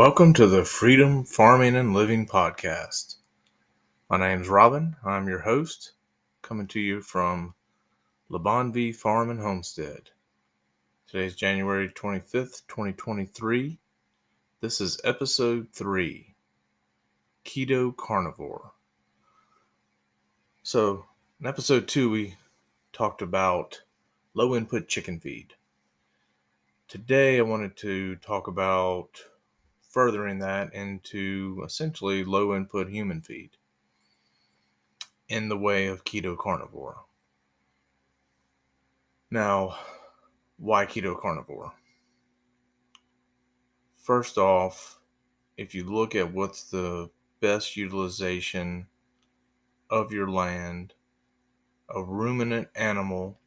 Welcome to the Freedom Farming and Living Podcast. My name's Robin. I'm your host, coming to you from Lebonvi Farm and Homestead. Today's January 25th, 2023. This is episode 3, Keto Carnivore. So, in episode 2, we talked about low input chicken feed. Today, I wanted to talk about furthering that into essentially low input human feed in the way of keto carnivore. Now, why keto carnivore? First off, if you look at what's the best utilization of your land, a ruminant animal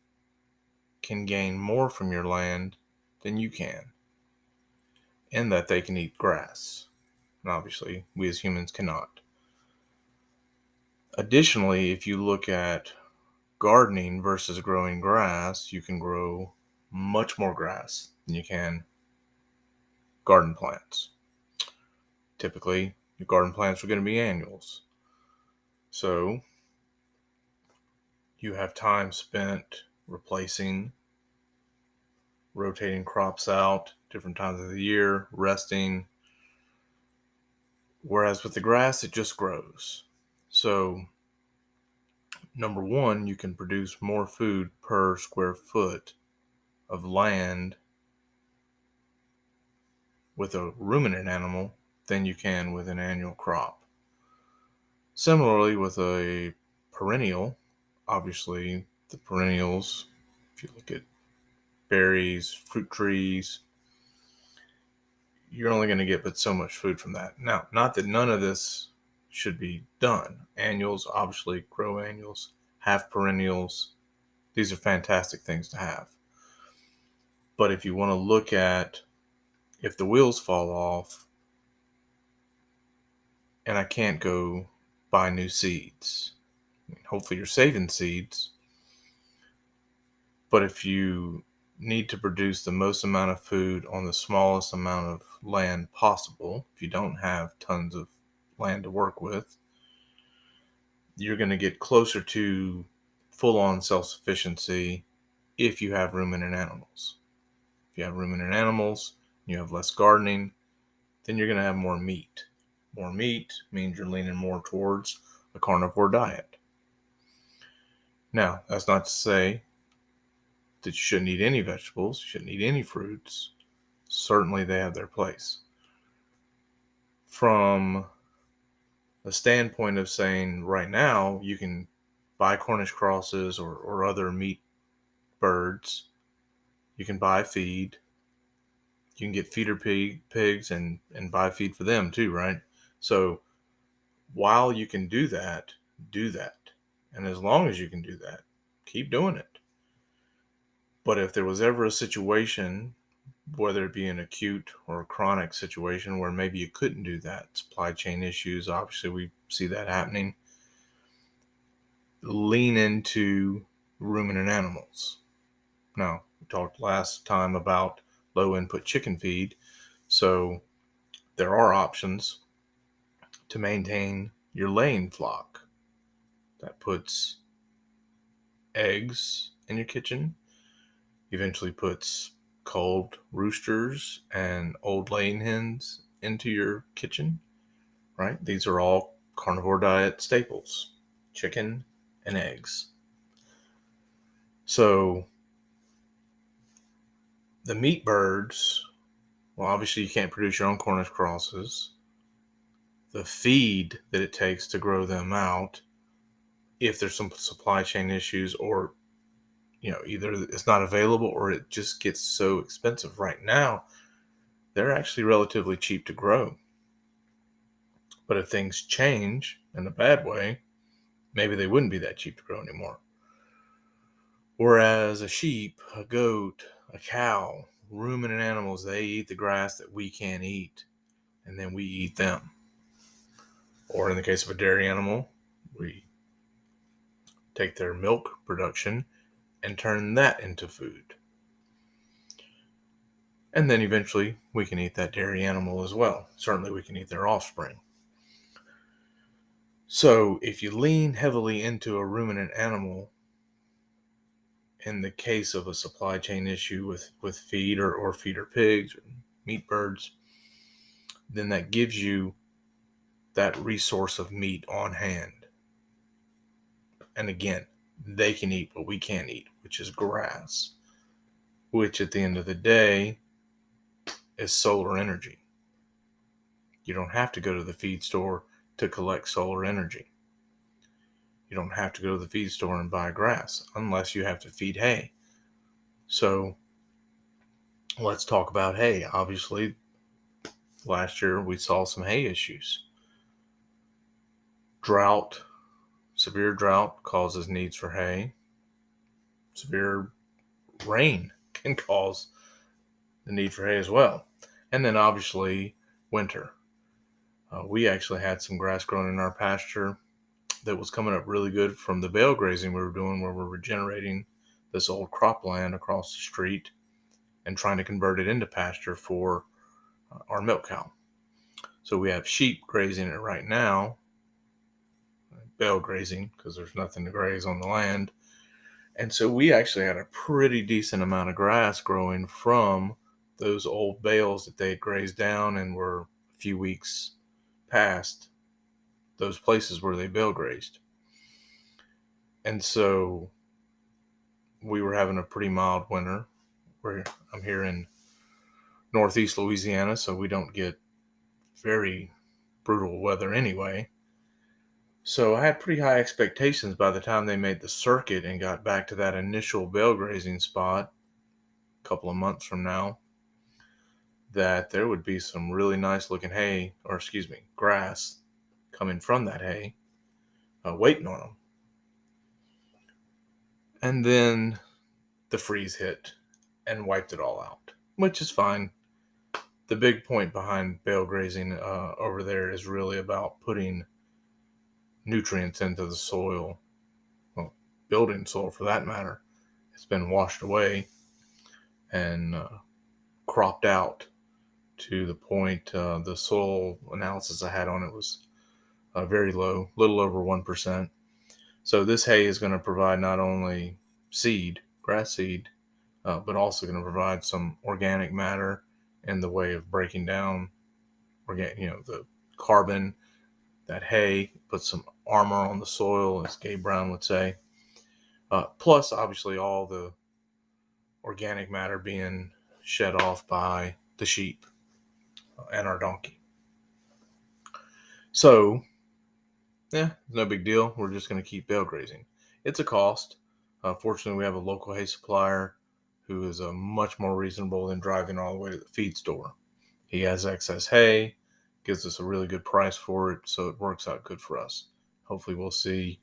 can gain more from your land than you can, in that they can eat grass. And obviously, we as humans cannot. Additionally, if you look at gardening versus growing grass, you can grow much more grass than you can garden plants. Typically, your garden plants are going to be annuals. So, you have time spent replacing, rotating crops out, different times of the year, resting. Whereas with the grass, it just grows. So, number one, you can produce more food per square foot of land with a ruminant animal than you can with an annual crop. Similarly, with a perennial, obviously the perennials, if you look at berries, fruit trees, you're only going to get but so much food from that. Now, not that none of this should be done. Annuals, obviously, grow annuals, have perennials. These are fantastic things to have. But if you want to look at if the wheels fall off and I can't go buy new seeds, hopefully you're saving seeds. But if you need to produce the most amount of food on the smallest amount of land possible, if you don't have tons of land to work with, you're going to get closer to full-on self-sufficiency if you have ruminant animals. If you have ruminant animals, you have less gardening, then you're going to have more meat. More meat means you're leaning more towards a carnivore diet. Now, that's not to say that you shouldn't eat any vegetables, you shouldn't eat any fruits. Certainly they have their place. From a standpoint of saying right now you can buy Cornish crosses or other meat birds, you can buy feed, you can get feeder pigs and buy feed for them too, right? So while you can do that, do that. And as long as you can do that, keep doing it. But if there was ever a situation, whether it be an acute or a chronic situation where maybe you couldn't do that, supply chain issues, obviously we see that happening, lean into ruminant animals. Now, we talked last time about low input chicken feed, so there are options to maintain your laying flock. That puts eggs in your kitchen, eventually puts culled roosters and old laying hens into your kitchen, right? These are all carnivore diet staples, chicken and eggs. So the meat birds, well, obviously you can't produce your own Cornish crosses. The feed that it takes to grow them out, if there's some supply chain issues or, either it's not available or it just gets so expensive right now, they're actually relatively cheap to grow. But if things change in a bad way, maybe they wouldn't be that cheap to grow anymore. Whereas a sheep, a goat, a cow, ruminant animals, they eat the grass that we can't eat, and then we eat them. Or in the case of a dairy animal, we take their milk production and turn that into food. And then eventually we can eat that dairy animal as well. Certainly we can eat their offspring. So if you lean heavily into a ruminant animal, in the case of a supply chain issue with feed or feeder pigs or meat birds, then that gives you that resource of meat on hand. And again, they can eat what we can't eat, which is grass, which at the end of the day is solar energy. You don't have to go to the feed store to collect solar energy. You don't have to go to the feed store and buy grass unless you have to feed hay. So let's talk about hay. Obviously, last year we saw some hay issues. Drought, severe drought causes needs for hay. Severe rain can cause the need for hay as well. And then obviously winter. We actually had some grass growing in our pasture that was coming up really good from the bale grazing we were doing, where we're regenerating this old cropland across the street and trying to convert it into pasture for our milk cow. So we have sheep grazing it right now, bale grazing, because there's nothing to graze on the land. And so we actually had a pretty decent amount of grass growing from those old bales that they had grazed down and were a few weeks past those places where they bale grazed. And so we were having a pretty mild winter. I'm here in northeast Louisiana, so we don't get very brutal weather anyway. So I had pretty high expectations by the time they made the circuit and got back to that initial bale grazing spot a couple of months from now, that there would be some really nice looking grass coming from that hay, waiting on them. And then the freeze hit and wiped it all out, which is fine. The big point behind bale grazing over there is really about putting nutrients into the soil, well, building soil for that matter. It's been washed away and cropped out to the point the soil analysis I had on it was very low, little over 1%. So this hay is going to provide not only seed, grass seed, but also going to provide some organic matter in the way of breaking down the carbon. That hay puts some armor on the soil, as Gabe Brown would say. Plus, obviously, all the organic matter being shed off by the sheep and our donkey. So, no big deal. We're just going to keep bale grazing. It's a cost. Fortunately, we have a local hay supplier who is much more reasonable than driving all the way to the feed store. He has excess hay, gives us a really good price for it, so it works out good for us. Hopefully we'll see,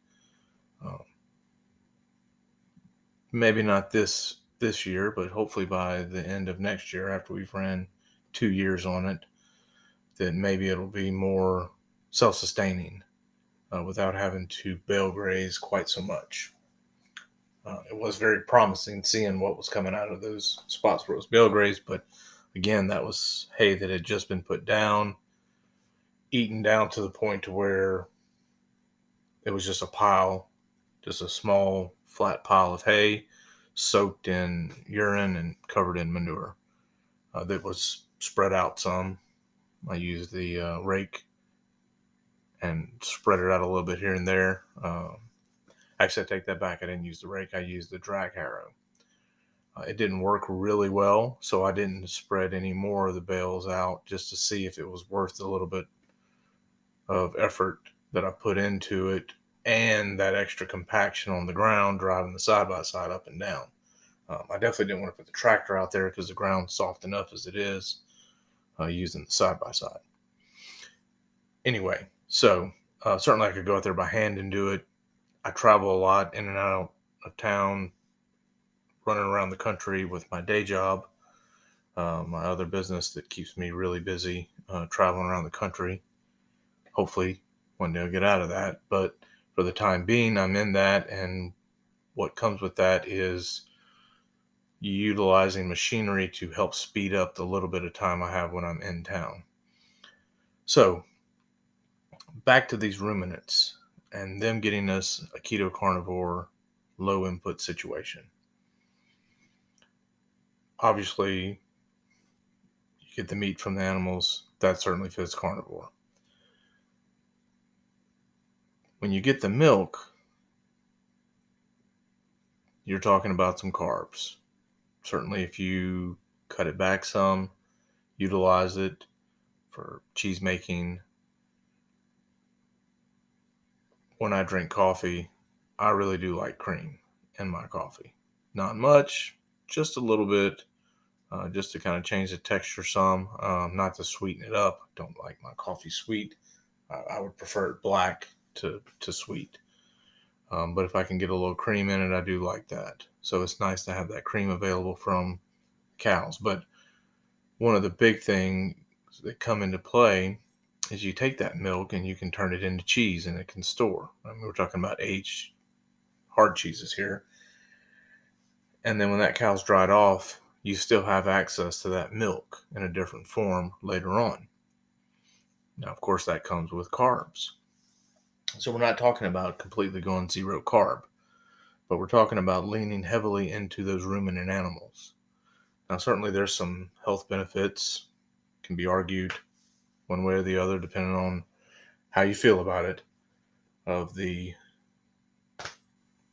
maybe not this year, but hopefully by the end of next year, after we've ran 2 years on it, that maybe it'll be more self-sustaining without having to bale graze quite so much. It was very promising seeing what was coming out of those spots where it was bale grazed, but again, that was hay that had just been put down, eaten down to the point to where it was just a pile, just a small flat pile of hay soaked in urine and covered in manure that was spread out some. I used the rake and spread it out a little bit here and there. Actually, I take that back. I didn't use the rake. I used the drag harrow. It didn't work really well, so I didn't spread any more of the bales out just to see if it was worth a little bit of effort that I put into it and that extra compaction on the ground driving the side-by-side up and down. I definitely didn't want to put the tractor out there because the ground's soft enough as it is using the side-by-side. Anyway, so certainly I could go out there by hand and do it. I travel a lot in and out of town, running around the country with my day job, my other business that keeps me really busy traveling around the country. Hopefully one day I'll get out of that, but for the time being I'm in that, and what comes with that is utilizing machinery to help speed up the little bit of time I have when I'm in town. So back to these ruminants and them getting us a keto carnivore low input situation. Obviously, you get the meat from the animals. That certainly fits carnivore. When you get the milk, you're talking about some carbs. Certainly, if you cut it back some, utilize it for cheese making. When I drink coffee, I really do like cream in my coffee. Not much, just a little bit, just to kind of change the texture some, not to sweeten it up. Don't like my coffee sweet. I would prefer it black to sweet. But if I can get a little cream in it, I do like that. So it's nice to have that cream available from cows. But one of the big things that come into play is you take that milk and you can turn it into cheese and it can store. I mean, we're talking about aged hard cheeses here. And then when that cow's dried off, you still have access to that milk in a different form later on. Now, of course, that comes with carbs. So we're not talking about completely going zero carb, but we're talking about leaning heavily into those ruminant animals. Now, certainly there's some health benefits, can be argued one way or the other, depending on how you feel about it, of the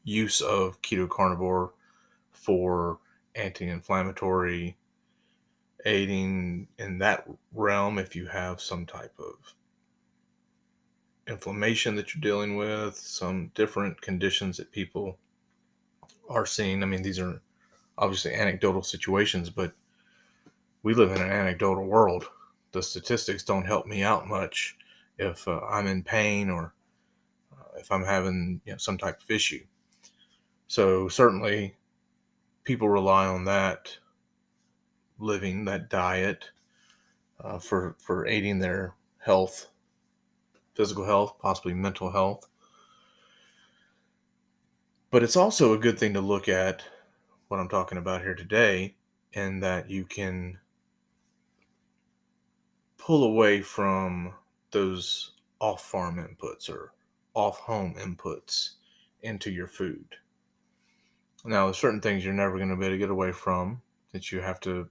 use of keto carnivore for anti-inflammatory, aiding in that realm if you have some type of inflammation that you're dealing with, some different conditions that people are seeing. I mean, these are obviously anecdotal situations, but we live in an anecdotal world. The statistics don't help me out much if I'm in pain or if I'm having some type of issue. So certainly people rely on that living, that diet, for aiding their health, physical health, possibly mental health. But it's also a good thing to look at what I'm talking about here today, in that you can pull away from those off-farm inputs or off-home inputs into your food. Now, there's certain things you're never going to be able to get away from that you have to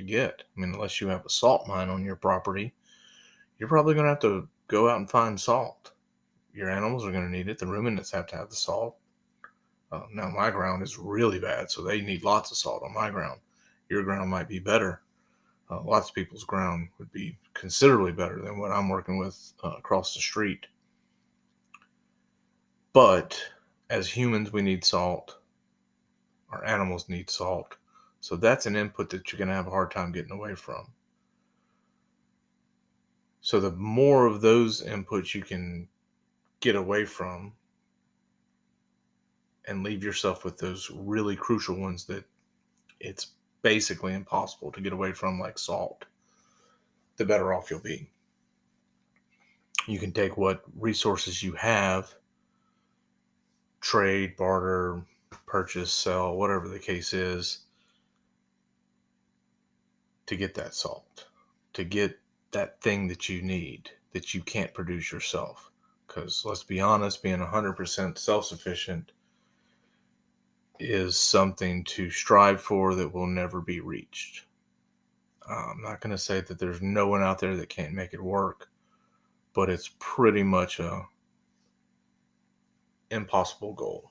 get. I mean, unless you have a salt mine on your property, you're probably going to have to go out and find salt. Your animals are going to need it. The ruminants have to have the salt. Now, my ground is really bad, so they need lots of salt on my ground. Your ground might be better. Lots of people's ground would be considerably better than what I'm working with across the street. But as humans, we need salt. Our animals need salt. So that's an input that you're going to have a hard time getting away from. So the more of those inputs you can get away from and leave yourself with those really crucial ones that it's basically impossible to get away from, like salt, the better off you'll be. You can take what resources you have, trade, barter, purchase, sell, whatever the case is, to get that salt, to get that thing that you need, that you can't produce yourself. Because let's be honest, being 100% self-sufficient is something to strive for that will never be reached. I'm not going to say that there's no one out there that can't make it work, but it's pretty much a impossible goal.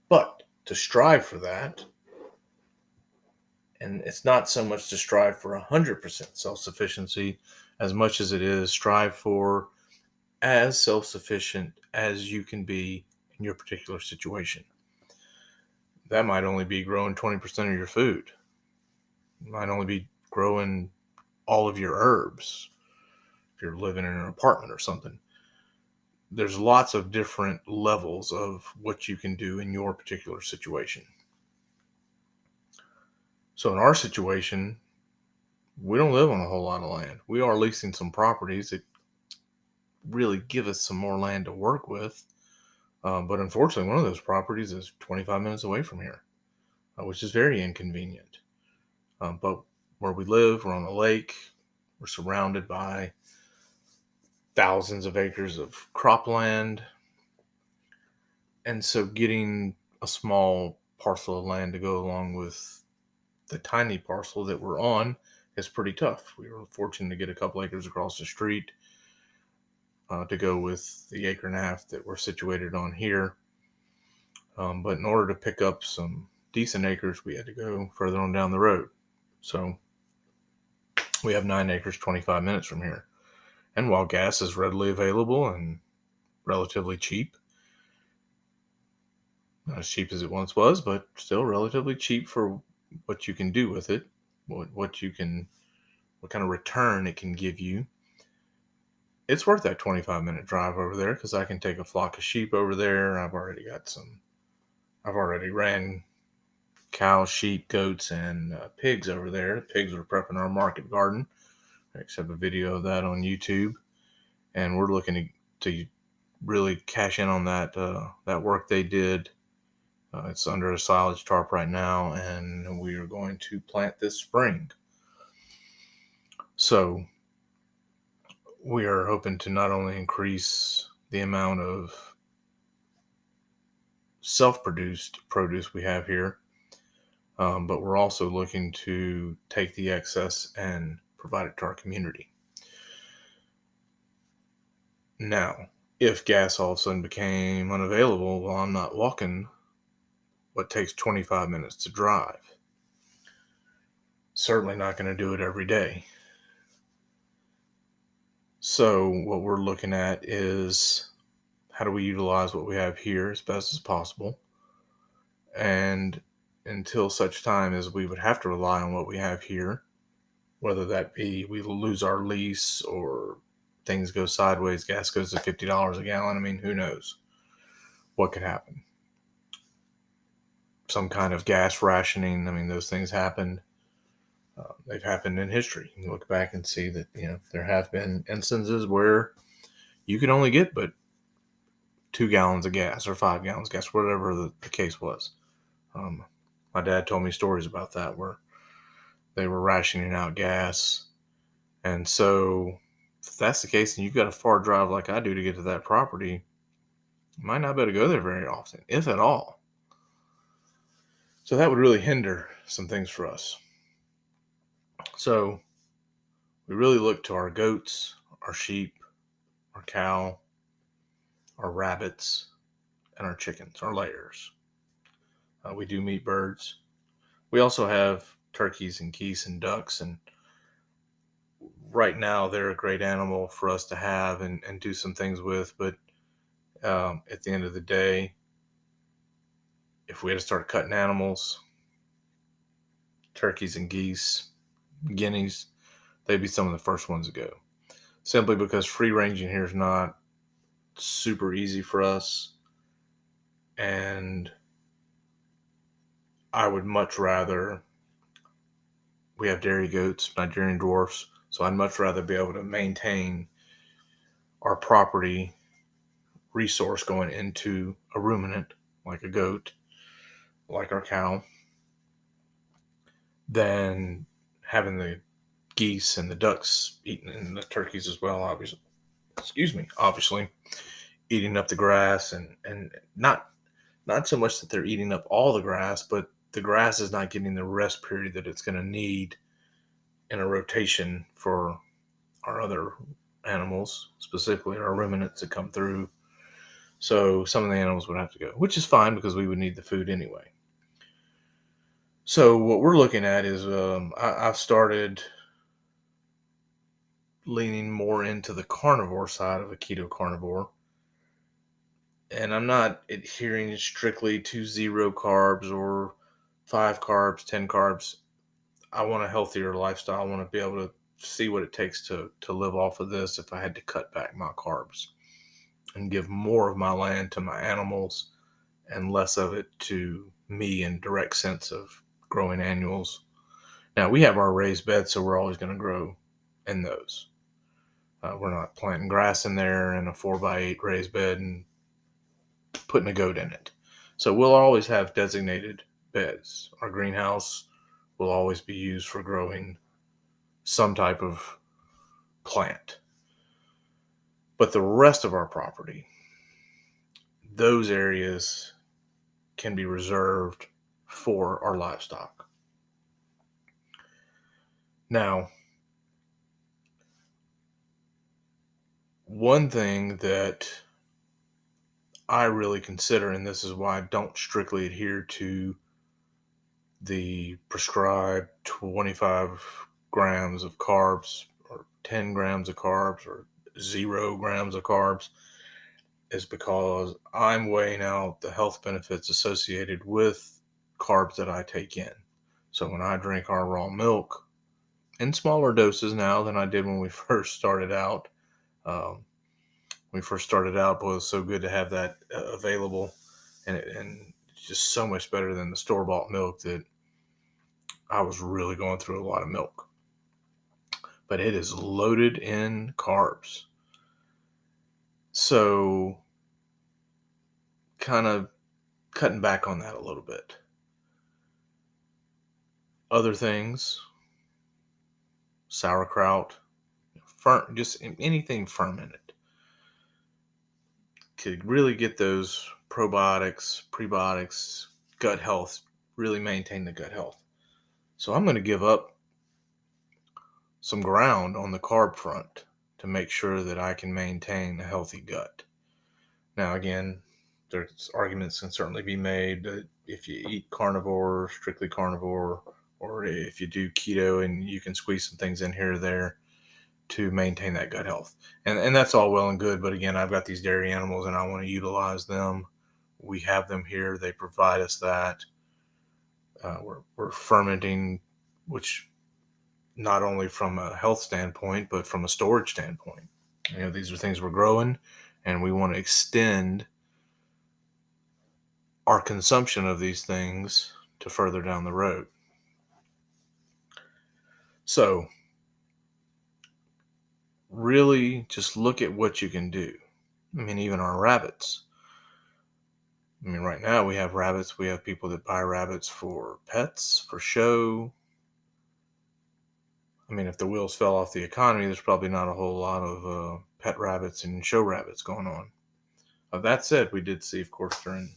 But to strive for that, and it's not so much to strive for 100% self-sufficiency as much as it is strive for as self-sufficient as you can be in your particular situation. That might only be growing 20% of your food. It might only be growing all of your herbs if you're living in an apartment or something. There's lots of different levels of what you can do in your particular situation. So in our situation, we don't live on a whole lot of land. We are leasing some properties that really give us some more land to work with. But unfortunately, one of those properties is 25 minutes away from here. which is very inconvenient. But where we live, we're on a lake. We're surrounded by thousands of acres of cropland. And so getting a small parcel of land to go along with the tiny parcel that we're on is pretty tough. We were fortunate to get a couple acres across the street to go with the acre and a half that we're situated on here. But in order to pick up some decent acres, we had to go further on down the road. So we have 9 acres, 25 minutes from here. And while gas is readily available and relatively cheap, not as cheap as it once was, but still relatively cheap for what you can do with it, what kind of return it can give you. It's worth that 25-minute drive over there because I can take a flock of sheep over there. I've already ran cows, sheep, goats, and pigs over there. The pigs were prepping our market garden. I have a video of that on YouTube, and we're looking to really cash in on that work they did. It's under a silage tarp right now, and we are going to plant this spring. So we are hoping to not only increase the amount of self-produced produce we have here, but we're also looking to take the excess and provide it to our community. Now, if gas all of a sudden became unavailable, well, I'm not walking what takes 25 minutes to drive. Certainly not going to do it every day. So what we're looking at is how do we utilize what we have here as best as possible? And until such time as we would have to rely on what we have here, whether that be we lose our lease or things go sideways, gas goes to $50 a gallon. I mean, who knows what could happen? Some kind of gas rationing. I mean, those things happened. They've happened in history. You look back and see that, there have been instances where you could only get but 2 gallons of gas or 5 gallons of gas, whatever the case was. My dad told me stories about that where they were rationing out gas. And so if that's the case and you've got a far drive like I do to get to that property, you might not be able to go there very often, if at all. So that would really hinder some things for us. So we really look to our goats, our sheep, our cow, our rabbits, and our chickens, our layers. We do meat birds. We also have turkeys and geese and ducks, and right now they're a great animal for us to have and do some things with. But at the end of the day, if we had to start cutting animals, turkeys and geese, guineas, they'd be some of the first ones to go. Simply because free ranging here is not super easy for us. And I would much rather, we have dairy goats, Nigerian dwarfs, so I'd much rather be able to maintain our property resource going into a ruminant, like a goat, like our cow, than having the geese and the ducks eating, and the turkeys as well, obviously, eating up the grass, and not so much that they're eating up all the grass, but the grass is not getting the rest period that it's going to need in a rotation for our other animals, specifically our ruminants that come through. So some of the animals would have to go, which is fine because we would need the food anyway. So what we're looking at is I've started leaning more into the carnivore side of a keto carnivore. And I'm not adhering strictly to 0 carbs or 5 carbs, 10 carbs. I want a healthier lifestyle. I want to be able to see what it takes to live off of this if I had to cut back my carbs and give more of my land to my animals and less of it to me in direct sense of growing annuals. Now, we have our raised beds, so we're always going to grow in those. We're not planting grass in there in a 4x8 raised bed and putting a goat in it. So we'll always have designated beds. Our greenhouse will always be used for growing some type of plant. But the rest of our property, those areas can be reserved for our livestock. Now, one thing that I really consider, and this is why I don't strictly adhere to the prescribed 25 grams of carbs or 10 grams of carbs or 0 grams of carbs, is because I'm weighing out the health benefits associated with carbs that I take in. So when I drink our raw milk in smaller doses now than I did when we first started out, um, boy, it was so good to have that available, and just so much better than the store-bought milk that I was really going through a lot of milk. But it is loaded in carbs. So kind of cutting back on that a little bit. Other things, sauerkraut, just anything fermented, could really get those probiotics, prebiotics, gut health, really maintain the gut health. So I'm going to give up some ground on the carb front to make sure that I can maintain a healthy gut. Now, again, there's arguments can certainly be made that if you eat carnivore, strictly carnivore, or if you do keto and you can squeeze some things in here or there to maintain that gut health. And that's all well and good. But again, I've got these dairy animals and I want to utilize them. We have them here. They provide us that. We're fermenting, which not only from a health standpoint, but from a storage standpoint. These are things we're growing, and we want to extend our consumption of these things to further down the road. So really just look at what you can do. I mean, even our rabbits. I mean, right now we have rabbits. We have people that buy rabbits for pets, for show. I mean, if the wheels fell off the economy, there's probably not a whole lot of pet rabbits and show rabbits going on. That said, we did see, of course, during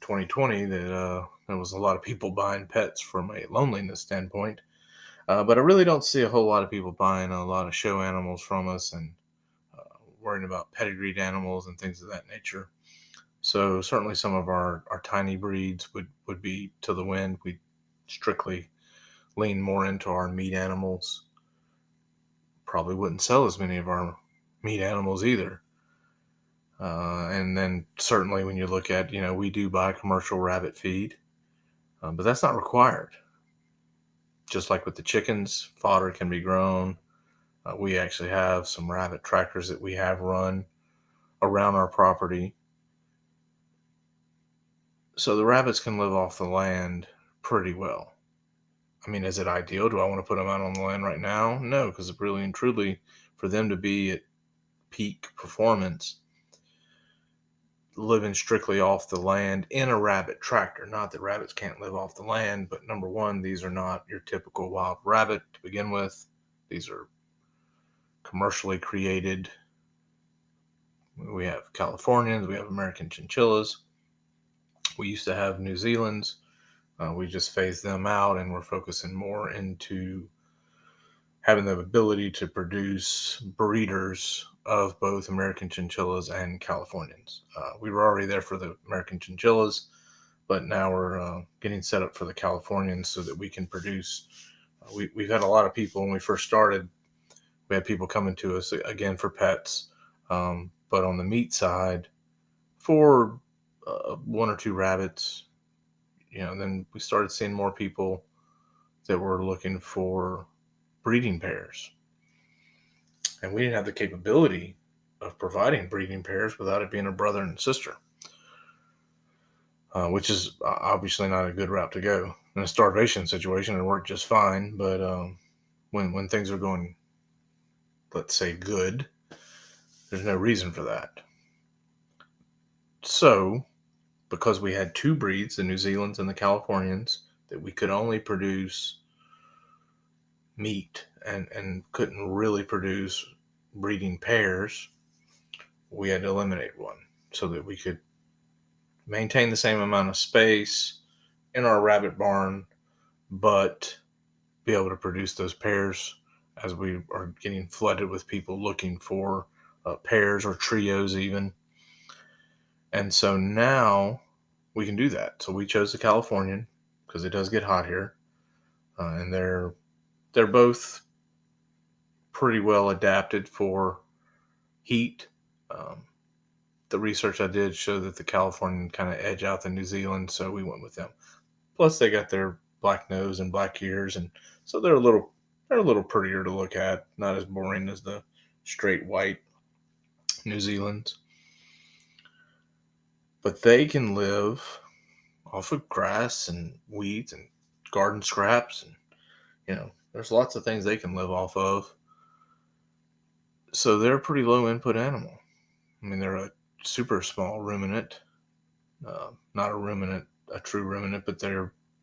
2020 that there was a lot of people buying pets from a loneliness standpoint. But I really don't see a whole lot of people buying a lot of show animals from us and worrying about pedigreed animals and things of that nature. So certainly some of our tiny breeds would be to the wind. We strictly lean more into our meat animals. Probably wouldn't sell as many of our meat animals either. And then certainly when you look at, we do buy commercial rabbit feed, but that's not required. Just like with the chickens, fodder can be grown. We actually have some rabbit tractors that we have run around our property. So the rabbits can live off the land pretty well. I mean, is it ideal? Do I want to put them out on the land right now? No, because really and truly, for them to be at peak performance, living strictly off the land in a rabbit tractor. Not that rabbits can't live off the land, but number one, these are not your typical wild rabbit to begin with. These are commercially created. We have Californians, we have American chinchillas. We used to have New Zealand's. We just phased them out, and we're focusing more into having the ability to produce breeders of both American chinchillas and Californians. We were already there for the American chinchillas, but now we're getting set up for the Californians so that we can produce. We've had a lot of people when we first started. We had people coming to us again for pets, but on the meat side, for one or two rabbits, then we started seeing more people that were looking for breeding pairs. And we didn't have the capability of providing breeding pairs without it being a brother and sister, which is obviously not a good route to go. In a starvation situation, it worked just fine, but when things are going, let's say, good, there's no reason for that. So because we had two breeds, the New Zealand's and the Californians, that we could only produce meat and couldn't really produce breeding pairs, we had to eliminate one so that we could maintain the same amount of space in our rabbit barn, but be able to produce those pairs as we are getting flooded with people looking for pairs or trios even. And so now we can do that. So we chose the Californian because it does get hot here, and they're both pretty well adapted for heat. Um, the research I did showed that the Californian kind of edge out the New Zealand, so we went with them. Plus, they got their black nose and black ears, and so they're a little prettier to look at, not as boring as the straight white New Zealands. But they can live off of grass and weeds and garden scraps, and there's lots of things they can live off of. So they're a pretty low input animal. I mean, they're a super small ruminant, not a ruminant, a true ruminant, but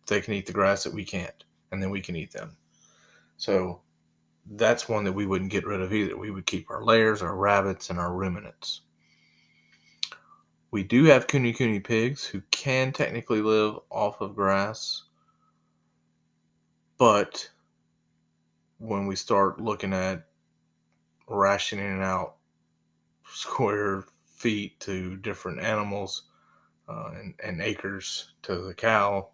they can eat the grass that we can't, and then we can eat them. So that's one that we wouldn't get rid of either. We would keep our layers, our rabbits, and our ruminants. We do have kune pigs who can technically live off of grass, but when we start looking at rationing out square feet to different animals and acres to the cow,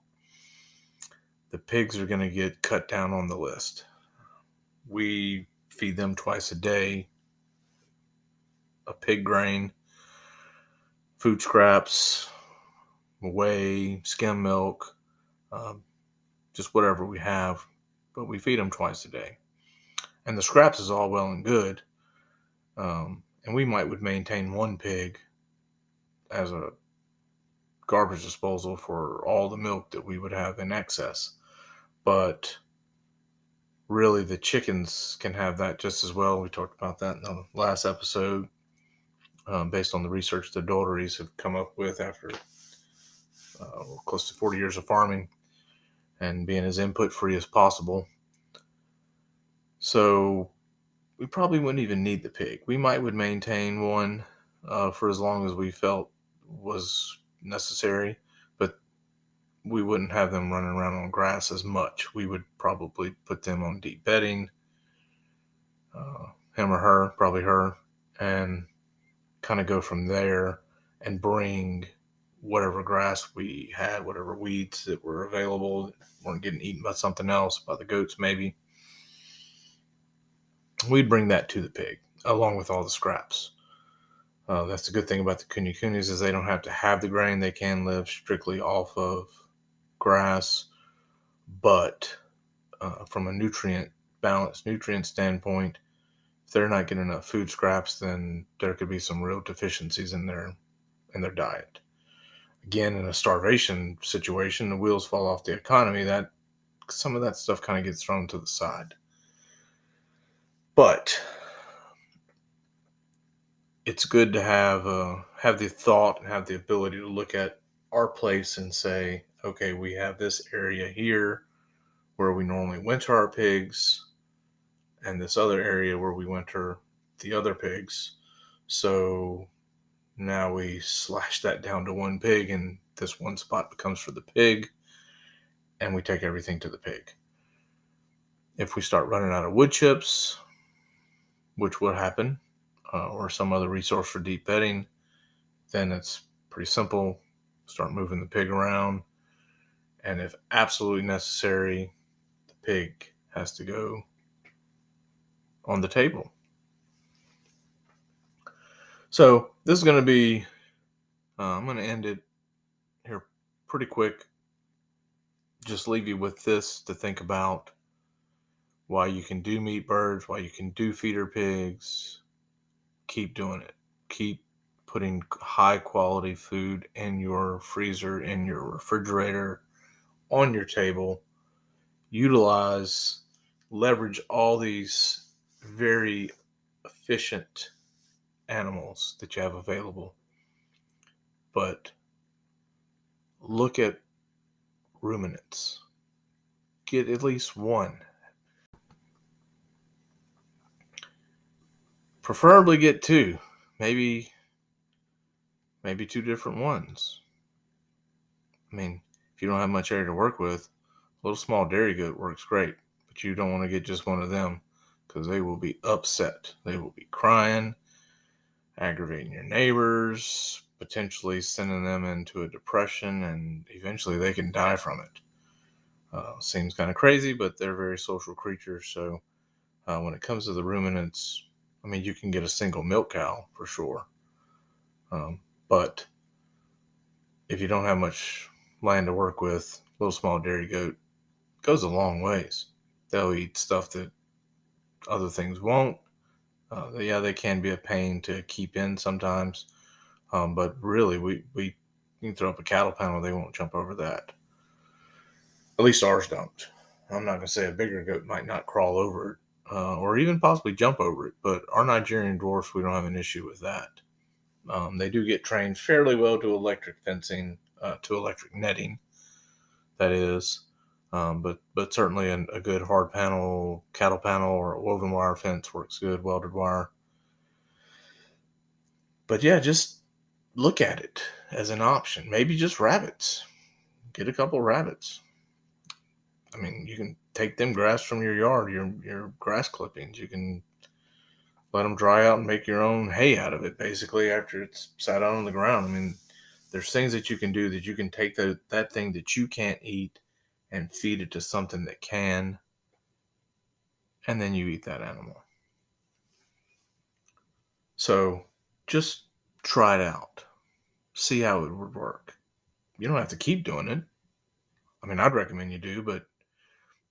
the pigs are going to get cut down on the list. We feed them twice a day, a pig grain, food scraps, whey, skim milk, just whatever we have, but we feed them twice a day. And the scraps is all well and good, and we would maintain one pig as a garbage disposal for all the milk that we would have in excess. But really, the chickens can have that just as well. We talked about that in the last episode, based on the research the Daughteries have come up with after close to 40 years of farming and being as input free as possible. So we probably wouldn't even need the pig. We would maintain one for as long as we felt was necessary, but we wouldn't have them running around on grass as much. We would probably put them on deep bedding, him or her, probably her, and kind of go from there and bring whatever grass we had, whatever weeds that were available that weren't getting eaten by something else, by the goats maybe. We'd bring that to the pig along with all the scraps. That's the good thing about the kunis is they don't have to have the grain. They can live strictly off of grass, but from a balanced nutrient standpoint, if they're not getting enough food scraps, then there could be some real deficiencies in their diet. Again, in a starvation situation, the wheels fall off the economy. That some of that stuff kind of gets thrown to the side. But it's good to have the thought and have the ability to look at our place and say, okay, we have this area here where we normally winter our pigs, and this other area where we winter the other pigs. So now we slash that down to one pig, and this one spot becomes for the pig, and we take everything to the pig. If we start running out of wood chips, which would happen, or some other resource for deep bedding, then it's pretty simple. Start moving the pig around, and if absolutely necessary, the pig has to go on the table. So this is going to be, I'm going to end it here pretty quick. Just leave you with this to think about: why you can do meat birds, why you can do feeder pigs. Keep doing it. Keep putting high quality food in your freezer, in your refrigerator, on your table. Leverage all these very efficient animals that you have available. But look at ruminants. Get at least one. Preferably get two. Maybe two different ones. I mean, if you don't have much area to work with, a little small dairy goat works great. But you don't want to get just one of them because they will be upset. They will be crying, aggravating your neighbors, potentially sending them into a depression, and eventually they can die from it. Seems kind of crazy, but they're very social creatures. So when it comes to the ruminants, I mean, you can get a single milk cow for sure. But if you don't have much land to work with, a little small dairy goat goes a long ways. They'll eat stuff that other things won't. They can be a pain to keep in sometimes. But really, we you can throw up a cattle panel, they won't jump over that. At least ours don't. I'm not going to say a bigger goat might not crawl over it, or even possibly jump over it, but our Nigerian dwarfs, we don't have an issue with that. They do get trained fairly well to electric fencing, to electric netting, that is. But certainly a good hard panel, cattle panel, or a woven wire fence works good, welded wire. But yeah, just look at it as an option. Maybe just rabbits. Get a couple rabbits. I mean, you can take them grass from your yard, your grass clippings. You can let them dry out and make your own hay out of it, basically, after it's sat out on the ground. I mean, there's things that you can do, that you can take that thing that you can't eat and feed it to something that can, and then you eat that animal. So just try it out. See how it would work. You don't have to keep doing it. I mean, I'd recommend you do, but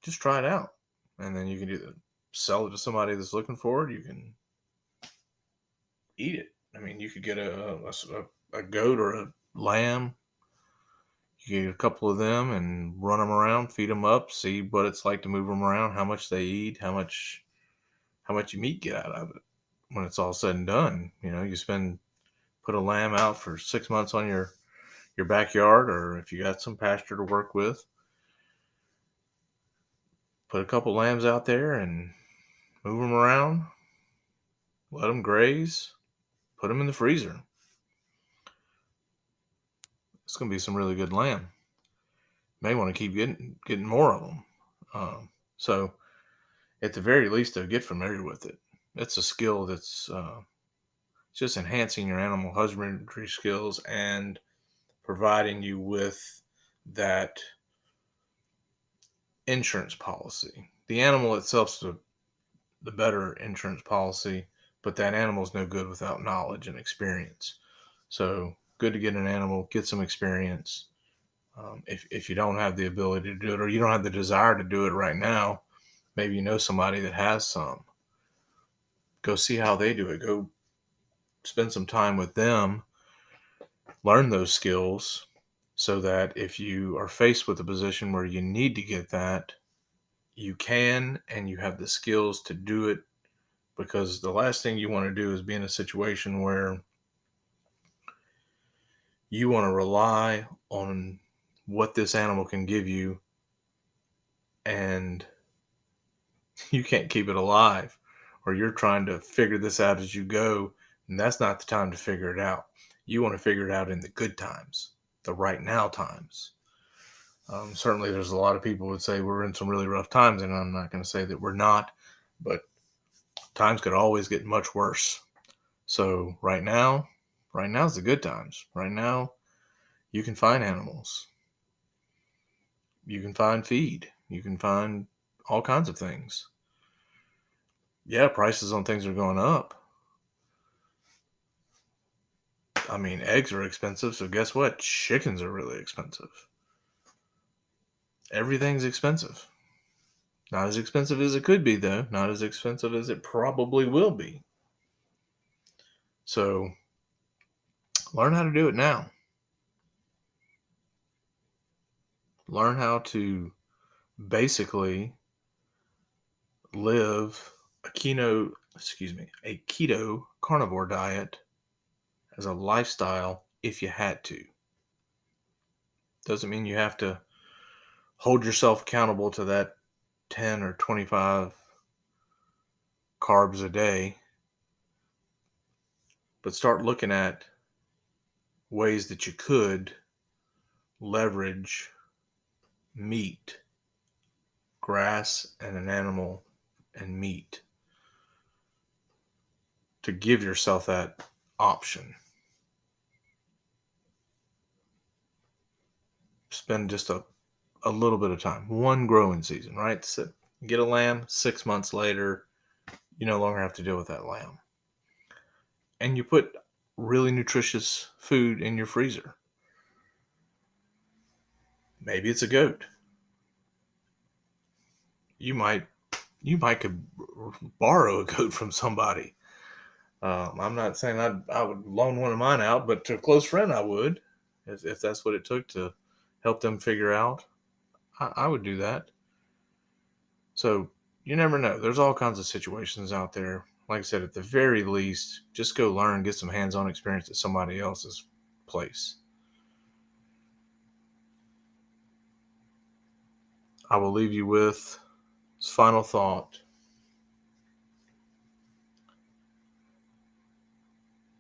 just try it out. And then you can either sell it to somebody that's looking for it. You can eat it. I mean, you could get a goat or a lamb. You get a couple of them and run them around, feed them up, see what it's like to move them around, how much they eat, how much meat you get out of it. When it's all said and done, you put a lamb out for 6 months on your backyard, or if you got some pasture to work with, put a couple lambs out there and move them around, let them graze, put them in the freezer. It's going to be some really good lamb. May want to keep getting more of them. So at the very least, though, get familiar with it. It's a skill that's just enhancing your animal husbandry skills and providing you with that insurance policy. The animal itself's the better insurance policy, but that animal's no good without knowledge and experience. So good to get an animal, get some experience. If you don't have the ability to do it, or you don't have the desire to do it right now, maybe you know somebody that has some. Go see how they do it. Go spend some time with them, learn those skills, so that if you are faced with a position where you need to get that, you can, and you have the skills to do it. Because the last thing you want to do is be in a situation where you want to rely on what this animal can give you and you can't keep it alive, or you're trying to figure this out as you go, and that's not the time to figure it out. You want to figure it out in the good times, the right now times. Certainly there's a lot of people would say we're in some really rough times, and I'm not going to say that we're not, but times could always get much worse. So right now's the good times. Right now, you can find animals. You can find feed. You can find all kinds of things. Yeah, prices on things are going up. I mean, eggs are expensive, so guess what? Chickens are really expensive. Everything's expensive. Not as expensive as it could be, though. Not as expensive as it probably will be. So, learn how to do it now. Learn how to basically live a keto carnivore diet as a lifestyle if you had to. Doesn't mean you have to hold yourself accountable to that 10 or 25 carbs a day, but start looking at ways that you could leverage meat, grass, and an animal and meat to give yourself that option. Spend just a little bit of time, one growing season, right? So get a lamb, 6 months later, you no longer have to deal with that lamb. And you put really nutritious food in your freezer. Maybe it's a goat. You might could borrow a goat from somebody. I'm not saying I would loan one of mine out, but to a close friend I would, if that's what it took to help them figure out. I would do that. So you never know. There's all kinds of situations out there. Like I said, at the very least, just go learn, get some hands-on experience at somebody else's place. I will leave you with this final thought.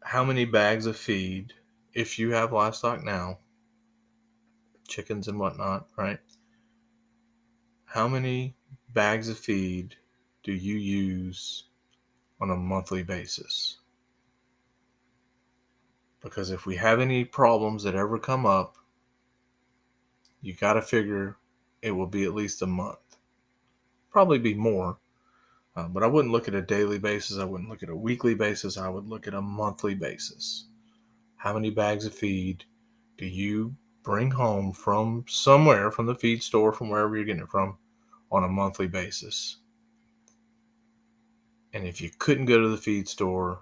How many bags of feed, if you have livestock now, chickens and whatnot, right? How many bags of feed do you use on a monthly basis? Because if we have any problems that ever come up, you got to figure it will be at least a month. Probably be more, but I wouldn't look at a daily basis. I wouldn't look at a weekly basis. I would look at a monthly basis. How many bags of feed do you bring home from somewhere, from the feed store, from wherever you're getting it from, on a monthly basis? And if you couldn't go to the feed store,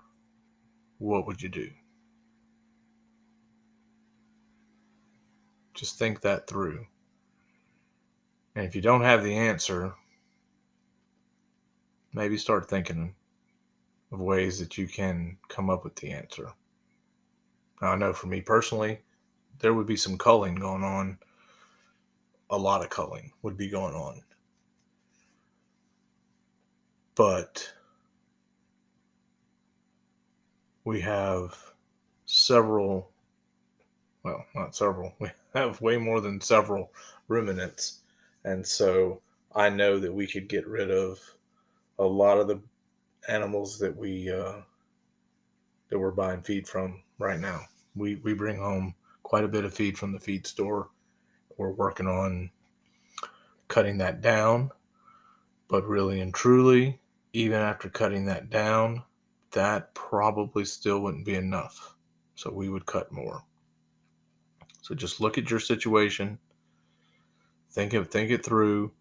what would you do? Just think that through. And if you don't have the answer, maybe start thinking of ways that you can come up with the answer. Now, I know for me personally, there would be some culling going on. A lot of culling would be going on. But we have several, well, not several, we have way more than several ruminants. And so I know that we could get rid of a lot of the animals that we're buying feed from right now. We bring home quite a bit of feed from the feed store. We're working on cutting that down, but really and truly, even after cutting that down, that probably still wouldn't be enough. So we would cut more. So just look at your situation, think it through,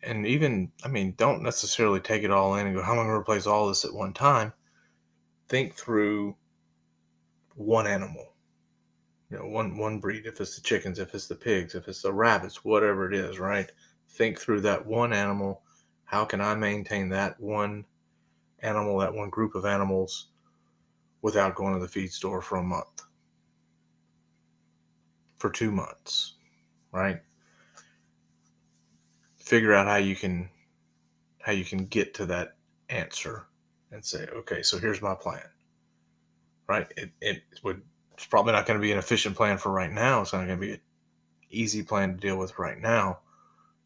and even, I mean, don't necessarily take it all in and go, how am I going to replace all this at one time? Think through one animal, one breed. If it's the chickens, if it's the pigs, if it's the rabbits, whatever it is, right? Think through that one animal. How can I maintain that one animal, that one group of animals, without going to the feed store for a month, for 2 months, right? Figure out how you can get to that answer and say, okay, so here's my plan, right? It's probably not going to be an efficient plan for right now. It's not going to be an easy plan to deal with right now,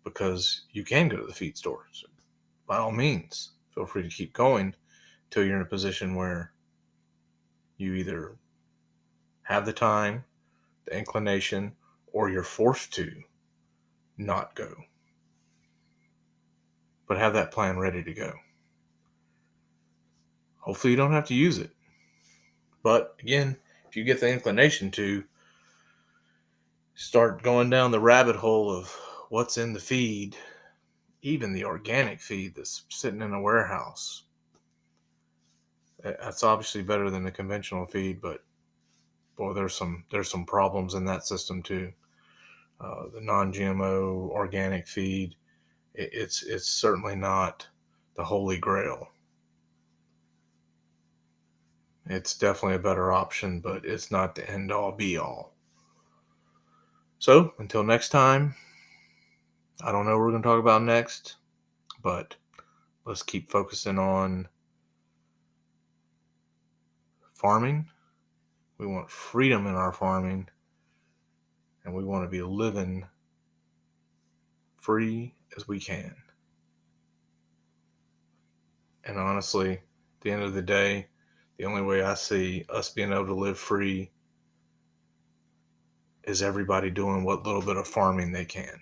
because you can go to the feed store. So by all means, feel free to keep going till you're in a position where you either have the time, the inclination, or you're forced to not go. But have that plan ready to go. Hopefully you don't have to use it. But again, if you get the inclination to, start going down the rabbit hole of what's in the feed, even the organic feed that's sitting in a warehouse. That's obviously better than the conventional feed, but boy, there's some problems in that system too. The non-GMO organic feed, it's certainly not the holy grail. It's definitely a better option, but it's not the end all be all. So until next time, I don't know what we're going to talk about next, but let's keep focusing on farming. We want freedom in our farming, and we want to be living free as we can. And honestly, at the end of the day, the only way I see us being able to live free is everybody doing what little bit of farming they can.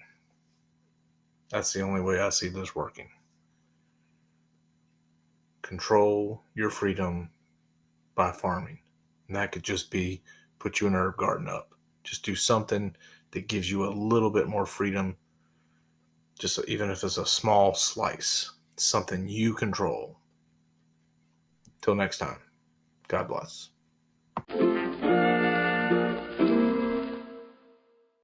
That's the only way I see this working. Control your freedom by farming. And that could just be put you an herb garden up. Just do something that gives you a little bit more freedom, just even if it's a small slice, something you control. Till next time, God bless.